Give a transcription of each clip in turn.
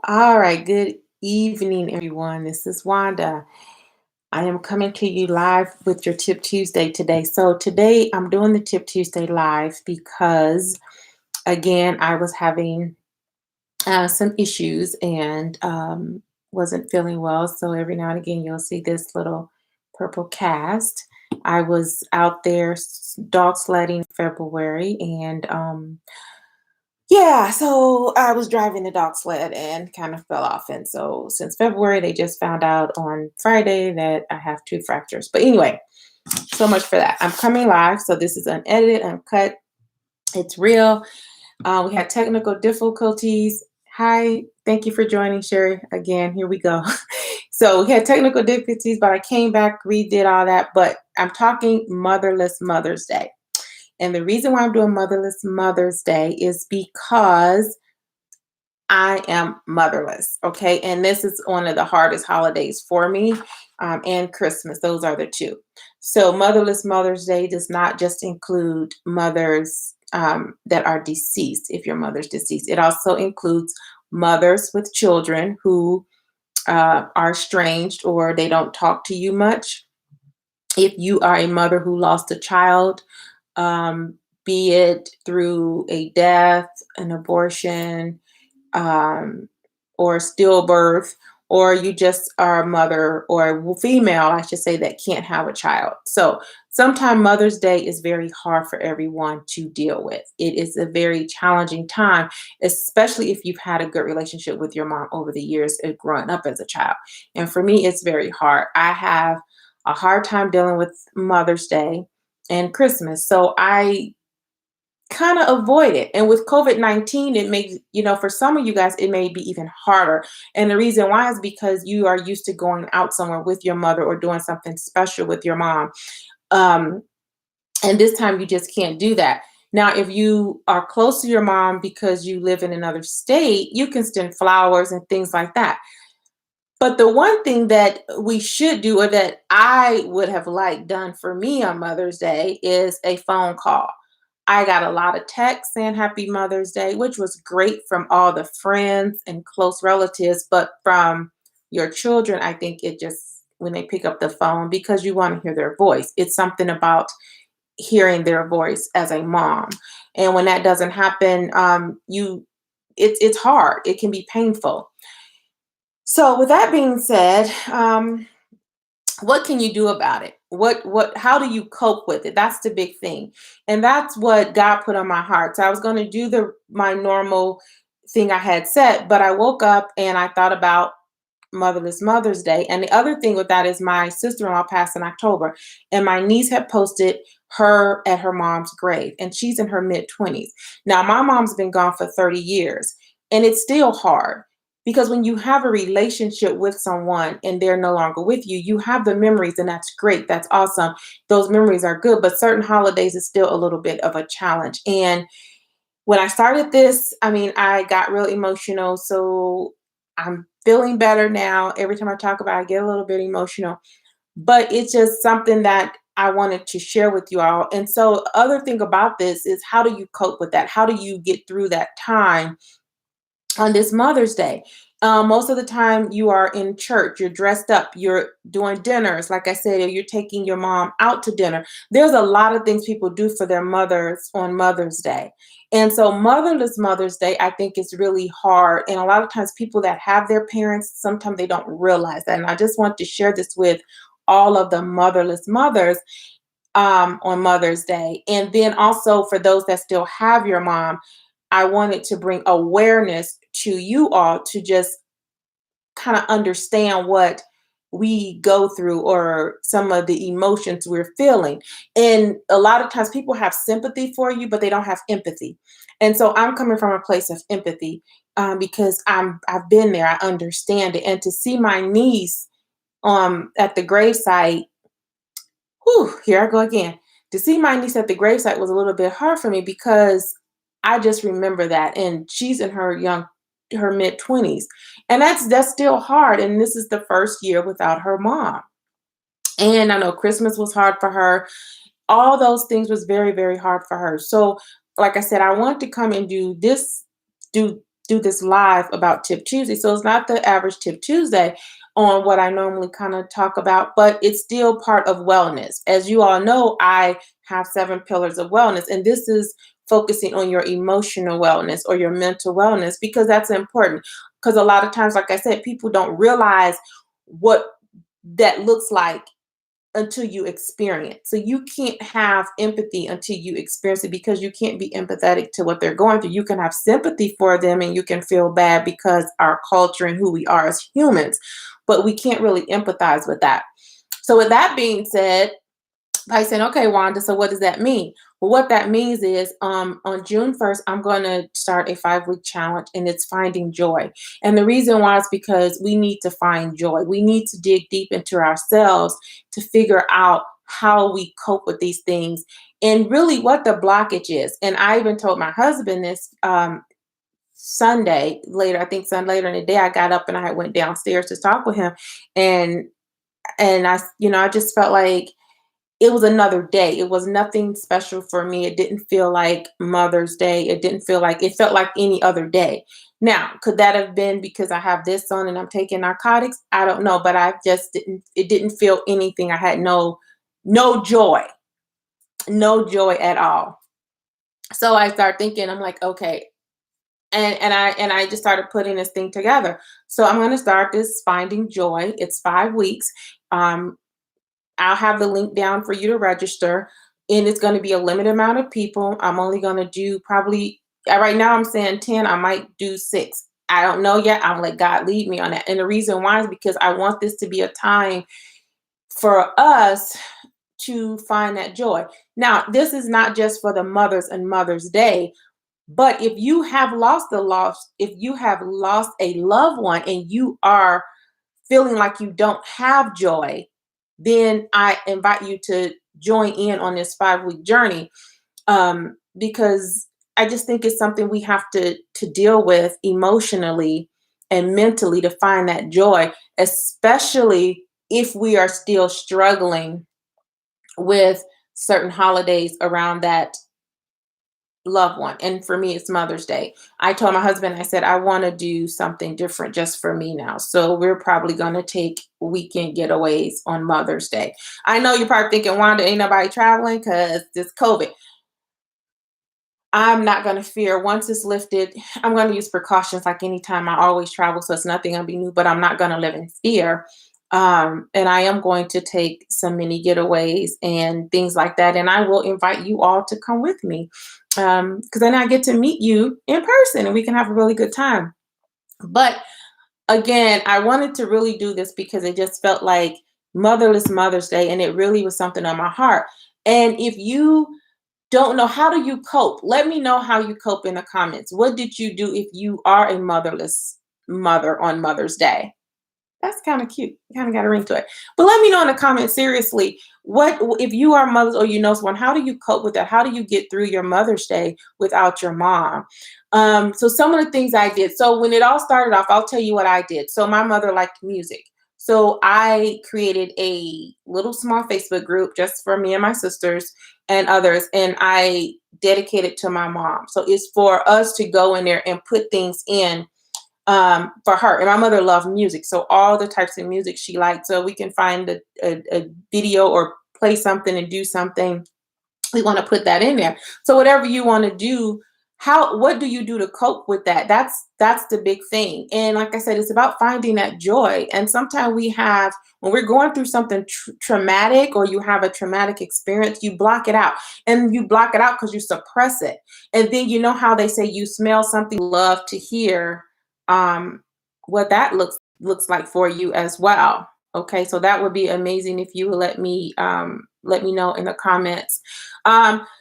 All right, good evening, everyone. This is Wanda. I am coming to you live with your Tip Tuesday today. So, today I'm doing the Tip Tuesday live because, again, I was having some issues and wasn't feeling well. So, every now and again, you'll see this little purple cast. I was out there dog sledding in February and yeah, so I was driving the dog sled and kind of fell off. And so since February, they just found out on Friday that I have two fractures. But anyway, so much for that. I'm coming live. So this is unedited, uncut. It's real. We had technical difficulties. Hi, thank you for joining, Sherry. Again, here we go. So we had technical difficulties, but I came back, redid all that. But I'm talking Motherless Mother's Day. And the reason why I'm doing Motherless Mother's Day is because I am motherless. Okay. And this is one of the hardest holidays for me, and Christmas. Those are the two. So, Motherless Mother's Day does not just include mothers that are deceased, if your mother's deceased, it also includes mothers with children who are estranged or they don't talk to you much. If you are a mother who lost a child, um, be it through a death, an abortion, um, or stillbirth, or you just are a mother or a female, I should say, that can't have a child. So sometimes Mother's Day is very hard for everyone to deal with. It is a very challenging time, especially if you've had a good relationship with your mom over the years of growing up as a child. And for me, it's very hard. I have a hard time dealing with Mother's Day and Christmas. So I kind of avoid it. And with COVID-19, it makes, for some of you guys, it may be even harder. And the reason why is because you are used to going out somewhere with your mother or doing something special with your mom. Um, and this time you just can't do that. Now, if you are close to your mom because you live in another state, you can send flowers and things like that. But the one thing that we should do, or that I would have liked done for me on Mother's Day, is a phone call. I got a lot of texts saying Happy Mother's Day, which was great from all the friends and close relatives. But from your children, I think it just, when they pick up the phone, because you want to hear their voice, it's something about hearing their voice as a mom. And when that doesn't happen, it's hard. It can be painful. So, with that being said, what can you do about it? How do you cope with it? That's the big thing. And that's what God put on my heart. So I was going to do the my normal thing I had set, but I woke up and I thought about Motherless Mother's Day. And the other thing with that is my sister-in-law passed in October, and my niece had posted her at her mom's grave, and she's in her mid-20s. Now, my mom's been gone for 30 years, and it's still hard because when you have a relationship with someone and they're no longer with you, you have the memories, and that's great. That's awesome. Those memories are good, but certain holidays is still a little bit of a challenge. And when I started this, I mean, I got real emotional. So I'm feeling better now. Every time I talk about it, I get a little bit emotional, but it's just something that I wanted to share with you all. And so, other thing about this is, how do you cope with that? How do you get through that time on this Mother's Day? Most of the time, you are in church, you're dressed up, you're doing dinners. Like I said, you're taking your mom out to dinner. There's a lot of things people do for their mothers on Mother's Day. And so, Motherless Mother's Day, I think, is really hard. And a lot of times, people that have their parents, sometimes they don't realize that. And I just want to share this with all of the motherless mothers on Mother's Day. And then also for those that still have your mom, I wanted to bring awareness to you all to just kind of understand what we go through or some of the emotions we're feeling. And a lot of times people have sympathy for you, but they don't have empathy. And so I'm coming from a place of empathy, because I've been there. I understand it. And to see my niece at the gravesite, whew, here I go again. To see my niece at the gravesite was a little bit hard for me because I just remember that, and she's in her mid 20s, and that's still hard. And this is the first year without her mom, and I know Christmas was hard for her. All those things was very, very hard for her. So, like I said, I want to come and do do this live about Tip Tuesday. So it's not the average Tip Tuesday on what I normally kind of talk about, but it's still part of wellness. As you all know, I have 7 pillars of wellness, and this is focusing on your emotional wellness or your mental wellness because that's important. Because a lot of times, like I said, people don't realize what that looks like until you experience. So you can't have empathy until you experience it because you can't be empathetic to what they're going through. You can have sympathy for them and you can feel bad because our culture and who we are as humans, but we can't really empathize with that. So with that being said, by saying, okay, Wanda, so what does that mean? Well, what that means is on June 1st, I'm going to start a 5-week challenge and it's finding joy. And the reason why is because we need to find joy. We need to dig deep into ourselves to figure out how we cope with these things and really what the blockage is. And I even told my husband this Sunday later, I think Sunday later in the day, I got up and I went downstairs to talk with him. And I just felt like it was another day. It was nothing special for me. It didn't feel like Mother's Day. It felt like any other day. Now, could that have been because I have this on and I'm taking narcotics? I don't know, but it didn't feel anything. I had no joy, no joy at all. So I started thinking, I'm like, okay. And I just started putting this thing together. So I'm going to start this finding joy. It's 5 weeks. Um, I'll have the link down for you to register, and it's going to be a limited amount of people. I'm only going to do probably right now. I'm saying 10. I might do 6. I don't know yet. I'm let God lead me on that. And the reason why is because I want this to be a time for us to find that joy. Now, this is not just for the mothers and Mother's Day, but if you have lost a loved one and you are feeling like you don't have joy, then I invite you to join in on this 5-week journey because I just think it's something we have to deal with emotionally and mentally to find that joy, especially if we are still struggling with certain holidays around that loved one. And for me, it's Mother's Day. I told my husband, I said, I want to do something different just for me now. So we're probably going to take weekend getaways on Mother's Day. I know you're probably thinking, Wanda, ain't nobody traveling because this COVID. I'm not going to fear. Once it's lifted, I'm going to use precautions like anytime I always travel. So it's nothing going to be new, but I'm not going to live in fear. And I am going to take some mini getaways and things like that. And I will invite you all to come with me because then I get to meet you in person and we can have a really good time. But again, I wanted to really do this because it just felt like Motherless Mother's Day and it really was something on my heart. And if you don't know, how do you cope? Let me know how you cope in the comments. What did you do if you are a motherless mother on Mother's Day? That's kind of cute. Kind of got a ring to it. But let me know in the comments, seriously, what if you are mothers or you know someone, how do you cope with that? How do you get through your Mother's Day without your mom? So some of the things I did. So when it all started off, I'll tell you what I did. So my mother liked music. So I created a little small Facebook group just for me and my sisters and others, and I dedicated to my mom. So it's for us to go in there and put things in for her. And my mother loved music, so all the types of music she liked. So we can find a video or play something and do something. We want to put that in there. So whatever you want to do, what do you do to cope with that? That's the big thing. And like I said, it's about finding that joy. And sometimes when we're going through something traumatic or you have a traumatic experience, you block it out. And you block it out because you suppress it. And then you know how they say you smell something, love to hear what that looks like for you as well. Okay, so that would be amazing if you would let me know in the comments.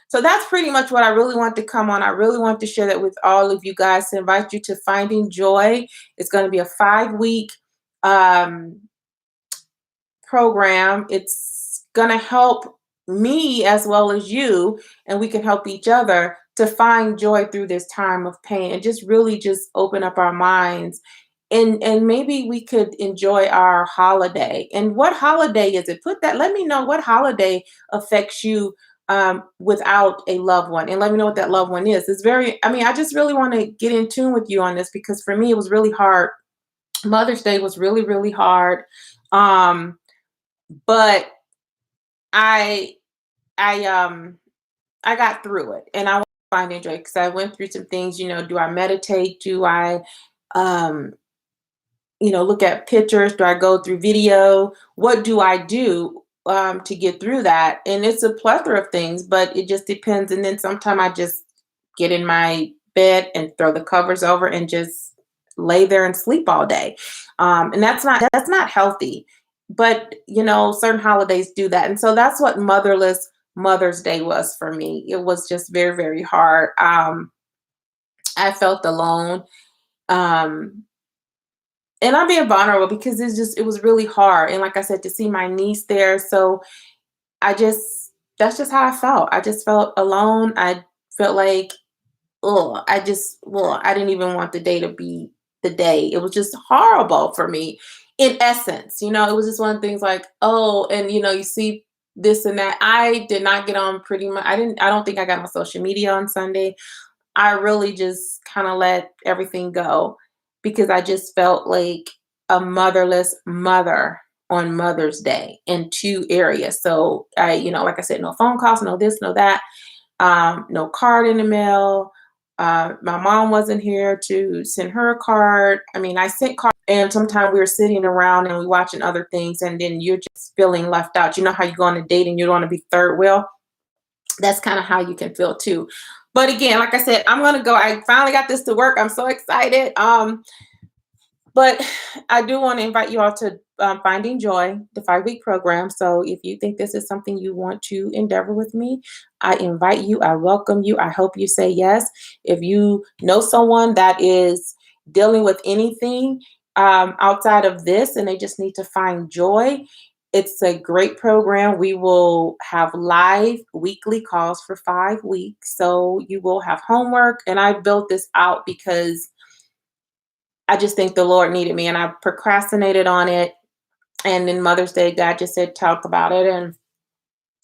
So that's pretty much what I really want to come on. I really want to share that with all of you guys to invite you to Finding Joy. It's going to be a 5-week program. It's going to help me as well as you, and we can help each other to find joy through this time of pain and just really just open up our minds. And maybe we could enjoy our holiday. And what holiday is it? Let me know what holiday affects you without a loved one, and let me know what that loved one is. It's very, I mean, I just really want to get in tune with you on this because for me, it was really hard. Mother's Day was really, really hard. Um, but I, I, um, I got through it, and I want to find joy because I went through some things. Do I meditate? Do I, um, look at pictures? Do I go through video? What do I do to get through that? And it's a plethora of things, but it just depends. And then sometimes I just get in my bed and throw the covers over and just lay there and sleep all day. And that's not healthy. But certain holidays do that, and so that's what Motherless Mother's Day was for me. It was just very, very hard. I felt alone. Um, and I'm being vulnerable because it was really hard. And like I said, to see my niece there. So I just, that's just how I felt. I just felt alone. I felt like, oh, I didn't even want the day to be the day. It was just horrible for me in essence. It was just one of the things like, oh, and you see this and that. I did not get on pretty much. I don't think I got on social media on Sunday. I really just kind of let everything go because I just felt like a motherless mother on Mother's Day in two areas. So like I said, no phone calls, no this, no that, no card in the mail. My mom wasn't here to send her a card. I mean, I sent cards, and sometimes we were sitting around and we watching other things, and then you're just feeling left out. You know how you go on a date and you don't want to be third wheel? That's kind of how you can feel too. But again, like I said, I'm gonna go. I finally got this to work. I'm so excited. But I do want to invite you all to Finding Joy, the 5-week program. So if you think this is something you want to endeavor with me, I invite you. I welcome you. I hope you say yes. If you know someone that is dealing with anything outside of this and they just need to find joy, it's a great program. We will have live weekly calls for 5 weeks. So you will have homework. And I built this out because I just think the Lord needed me, and I procrastinated on it. And then Mother's Day, God just said, talk about it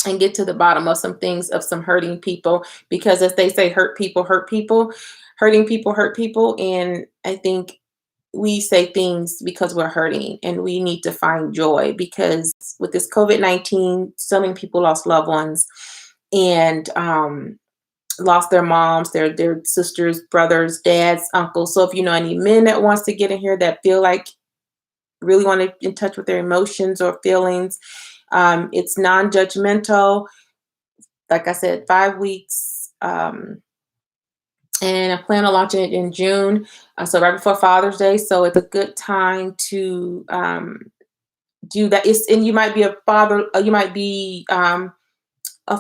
and get to the bottom of some things of some hurting people. Because as they say, hurt people hurt people, hurting people hurt people. And I think we say things because we're hurting, and we need to find joy because with this COVID-19, so many people lost loved ones and lost their moms, their sisters, brothers, dads, uncles. So if you know any men that wants to get in here that feel like really want to get in touch with their emotions or feelings, it's non-judgmental. Like I said, 5 weeks. And I plan on launching it in June, so right before Father's Day. So it's a good time to do that. And you might be a father, you might be a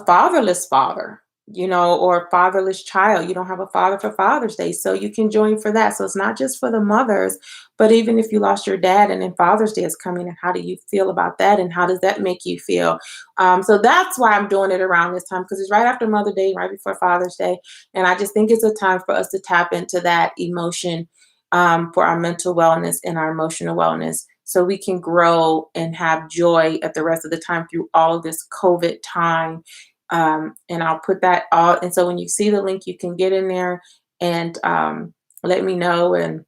fatherless father, or a fatherless child. You don't have a father for Father's Day, so you can join for that. So it's not just for the mothers, but even if you lost your dad and then Father's Day is coming, and how do you feel about that, and how does that make you feel? So that's why I'm doing it around this time because it's right after Mother Day, right before Father's Day, and I just think it's a time for us to tap into that emotion for our mental wellness and our emotional wellness. So we can grow and have joy at the rest of the time through all of this COVID time. And I'll put that all. And so when you see the link, you can get in there and let me know, and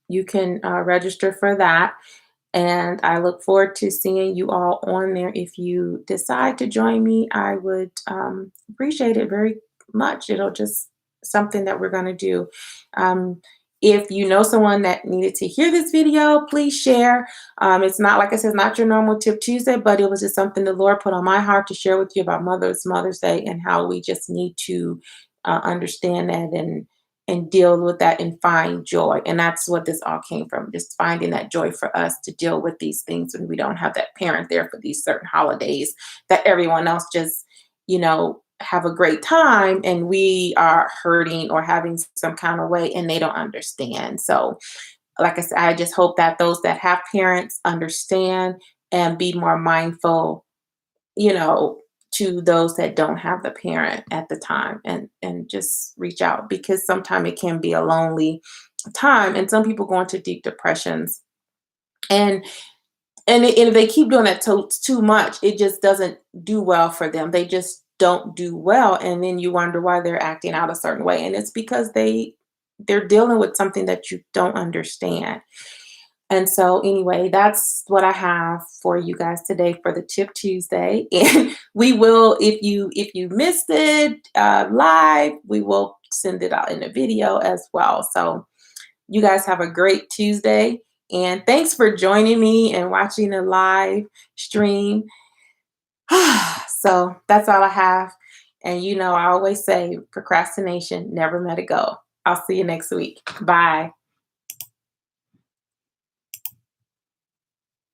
you can register for that. And I look forward to seeing you all on there. If you decide to join me, I would appreciate it very much. It'll just something that we're going to do. Um, if you know someone that needed to hear this video, please share. It's not, like I said, not your normal Tip Tuesday, but it was just something the Lord put on my heart to share with you about Mother's Day and how we just need to understand that and deal with that and find joy. And that's what this all came from, just finding that joy for us to deal with these things when we don't have that parent there for these certain holidays that everyone else just, have a great time, and we are hurting or having some kind of way and they don't understand. So, like I said, I just hope that those that have parents understand and be more mindful, you know, to those that don't have the parent at the time, and just reach out because sometimes it can be a lonely time, and some people go into deep depressions. And and if they keep doing that too much, it just doesn't do well for them. They just don't do well, and then you wonder why they're acting out a certain way, and it's because they're dealing with something that you don't understand. And so, anyway, that's what I have for you guys today for the Tip Tuesday. And we will, if you missed it live, we will send it out in a video as well. So, you guys have a great Tuesday, and thanks for joining me and watching the live stream. So that's all I have. And I always say procrastination never let it go. I'll see you next week. Bye.